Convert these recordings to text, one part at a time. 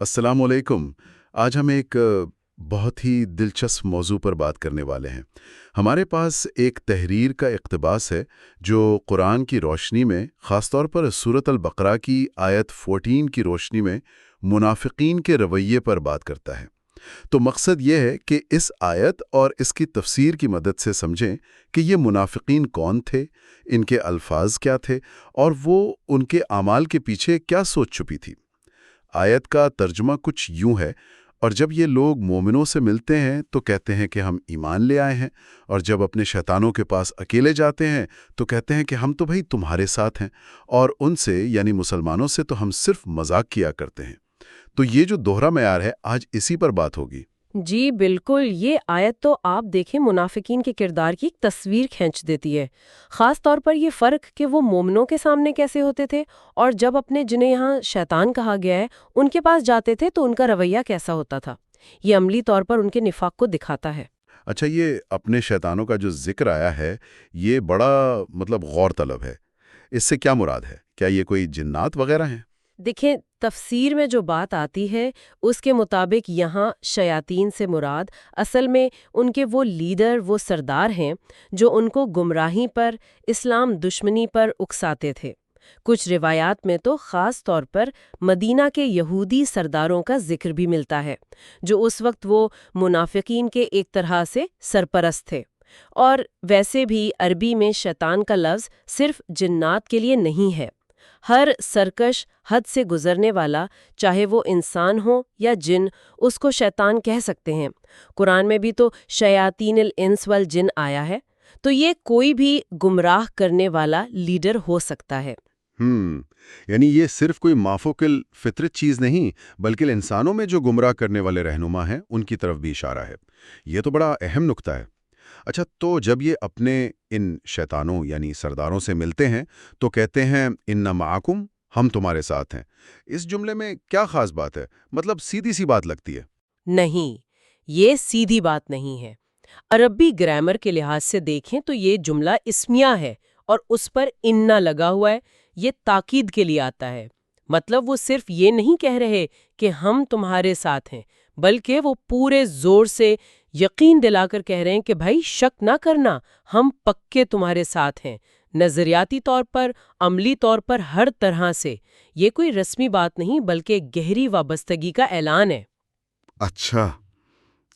السلام علیکم۔ آج ہم ایک بہت ہی دلچسپ موضوع پر بات کرنے والے ہیں۔ ہمارے پاس ایک تحریر کا اقتباس ہے جو قرآن کی روشنی میں، خاص طور پر سورۃ البقرہ کی آیت 14 کی روشنی میں منافقین کے رویے پر بات کرتا ہے۔ تو مقصد یہ ہے کہ اس آیت اور اس کی تفسیر کی مدد سے سمجھیں کہ یہ منافقین کون تھے، ان کے الفاظ کیا تھے، اور وہ ان کے اعمال کے پیچھے کیا سوچ چھپی تھی۔ آیت کا ترجمہ کچھ یوں ہے، اور جب یہ لوگ مومنوں سے ملتے ہیں تو کہتے ہیں کہ ہم ایمان لے آئے ہیں، اور جب اپنے شیطانوں کے پاس اکیلے جاتے ہیں تو کہتے ہیں کہ ہم تو بھائی تمہارے ساتھ ہیں، اور ان سے یعنی مسلمانوں سے تو ہم صرف مذاق کیا کرتے ہیں۔ تو یہ جو دوہرا معیار ہے، آج اسی پر بات ہوگی۔ جی بالکل، یہ آیت تو آپ دیکھیں منافقین کے کردار کی ایک تصویر کھینچ دیتی ہے۔ خاص طور پر یہ فرق کہ وہ مومنوں کے سامنے کیسے ہوتے تھے اور جب اپنے جنہیں یہاں شیطان کہا گیا ہے ان کے پاس جاتے تھے تو ان کا رویہ کیسا ہوتا تھا۔ یہ عملی طور پر ان کے نفاق کو دکھاتا ہے۔ اچھا، یہ اپنے شیطانوں کا جو ذکر آیا ہے، یہ بڑا غور طلب ہے۔ اس سے کیا مراد ہے؟ کیا یہ کوئی جنات وغیرہ ہیں؟ دیکھیں، تفسیر میں جو بات آتی ہے اس کے مطابق یہاں شیاطین سے مراد اصل میں ان کے وہ لیڈر، وہ سردار ہیں جو ان کو گمراہی پر، اسلام دشمنی پر اکساتے تھے۔ کچھ روایات میں تو خاص طور پر مدینہ کے یہودی سرداروں کا ذکر بھی ملتا ہے جو اس وقت وہ منافقین کے ایک طرح سے سرپرست تھے۔ اور ویسے بھی عربی میں شیطان کا لفظ صرف جنات کے لیے نہیں ہے۔ ہر سرکش، حد سے گزرنے والا، چاہے وہ انسان ہو یا جن، اس کو شیطان کہہ سکتے ہیں۔ قرآن میں بھی تو شیاطین الانس والجن آیا ہے، تو یہ کوئی بھی گمراہ کرنے والا لیڈر ہو سکتا ہے۔ یعنی یہ صرف کوئی مافوق الفطرت چیز نہیں، بلکہ انسانوں میں جو گمراہ کرنے والے رہنما ہیں ان کی طرف بھی اشارہ ہے۔ یہ تو بڑا اہم نکتہ ہے۔ اچھا، تو جب یہ اپنے ان شیطانوں یعنی سرداروں سے ملتے ہیں تو کہتے ہیں ان معکم، ہم تمہارے ساتھ ہیں۔ اس جملے میں کیا خاص بات ہے؟ سیدھی سی بات لگتی ہے۔ نہیں، یہ سیدھی بات نہیں ہے۔ عربی گرامر کے لحاظ سے دیکھیں تو یہ جملہ اسمیہ ہے اور اس پر انّا لگا ہوا ہے۔ یہ تاکید کے لیے آتا ہے۔ مطلب وہ صرف یہ نہیں کہہ رہے کہ ہم تمہارے ساتھ ہیں، بلکہ وہ پورے زور سے یقین دلا کر کہہ رہے ہیں کہ بھائی شک نہ کرنا، ہم پکے تمہارے ساتھ ہیں، نظریاتی طور پر، عملی طور پر، ہر طرح سے۔ یہ کوئی رسمی بات نہیں بلکہ گہری وابستگی کا اعلان ہے۔ اچھا،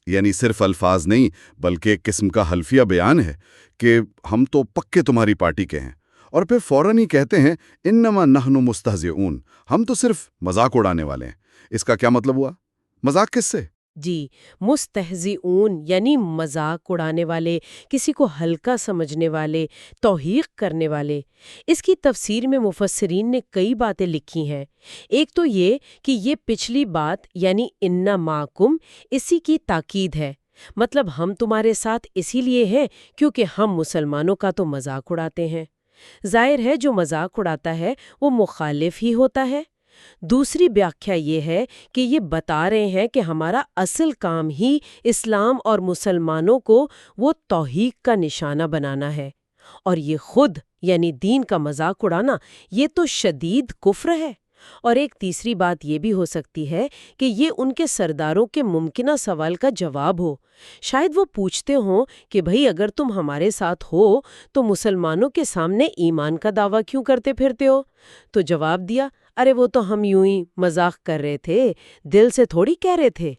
یعنی صرف الفاظ نہیں بلکہ ایک قسم کا حلفیہ بیان ہے کہ ہم تو پکے تمہاری پارٹی کے ہیں، اور پھر فوراً ہی کہتے ہیں انما نحن مستہزئون، ہم تو صرف مذاق اڑانے والے ہیں۔ اس کا کیا مطلب ہوا؟ مذاق کس سے؟ جی، مستہزئون یعنی مذاق اڑانے والے، کسی کو ہلکا سمجھنے والے، توہیق کرنے والے۔ اس کی تفسیر میں مفسرین نے کئی باتیں لکھی ہیں۔ ایک تو یہ کہ یہ پچھلی بات یعنی انا معکم اسی کی تاکید ہے۔ مطلب ہم تمہارے ساتھ اسی لیے ہیں کیونکہ ہم مسلمانوں کا تو مذاق اڑاتے ہیں۔ ظاہر ہے جو مذاق اڑاتا ہے وہ مخالف ہی ہوتا ہے۔ دوسری ویاخیا یہ ہے کہ یہ بتا رہے ہیں کہ ہمارا اصل کام ہی اسلام اور مسلمانوں کو وہ توہیق کا نشانہ بنانا ہے، اور یہ خود یعنی دین کا مذاق اڑانا یہ تو شدید کفر ہے۔ اور ایک تیسری بات یہ بھی ہو سکتی ہے کہ یہ ان کے سرداروں کے ممکنہ سوال کا جواب ہو۔ شاید وہ پوچھتے ہوں کہ بھئی اگر تم ہمارے ساتھ ہو تو مسلمانوں کے سامنے ایمان کا دعویٰ کیوں کرتے پھرتے ہو؟ تو جواب دیا، ارے وہ تو ہم یوں ہی مذاق کر رہے تھے، دل سے تھوڑی کہہ رہے تھے۔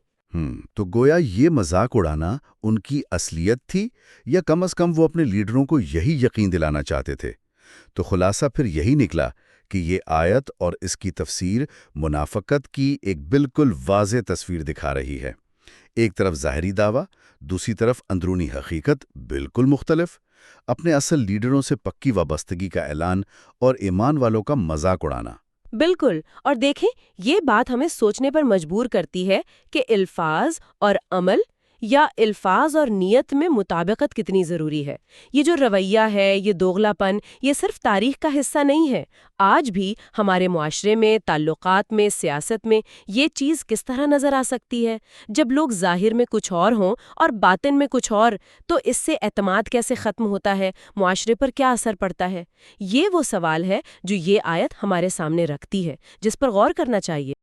تو گویا یہ مذاق اڑانا ان کی اصلیت تھی، یا کم از کم وہ اپنے لیڈروں کو یہی یقین دلانا چاہتے تھے۔ تو خلاصہ پھر یہی نکلا کہ یہ آیت اور اس کی تفسیر منافقت کی ایک بالکل واضح تصویر دکھا رہی ہے۔ ایک طرف ظاہری دعویٰ، دوسری طرف اندرونی حقیقت بالکل مختلف۔ اپنے اصل لیڈروں سے پکی وابستگی کا اعلان اور ایمان والوں کا مذاق اڑانا۔ بالکل، اور دیکھیں یہ بات ہمیں سوچنے پر مجبور کرتی ہے کہ الفاظ اور عمل یا الفاظ اور نیت میں مطابقت کتنی ضروری ہے۔ یہ جو رویہ ہے، یہ دوغلا پن، یہ صرف تاریخ کا حصہ نہیں ہے۔ آج بھی ہمارے معاشرے میں، تعلقات میں، سیاست میں یہ چیز کس طرح نظر آ سکتی ہے؟ جب لوگ ظاہر میں کچھ اور ہوں اور باطن میں کچھ اور، تو اس سے اعتماد کیسے ختم ہوتا ہے؟ معاشرے پر کیا اثر پڑتا ہے؟ یہ وہ سوال ہے جو یہ آیت ہمارے سامنے رکھتی ہے، جس پر غور کرنا چاہیے۔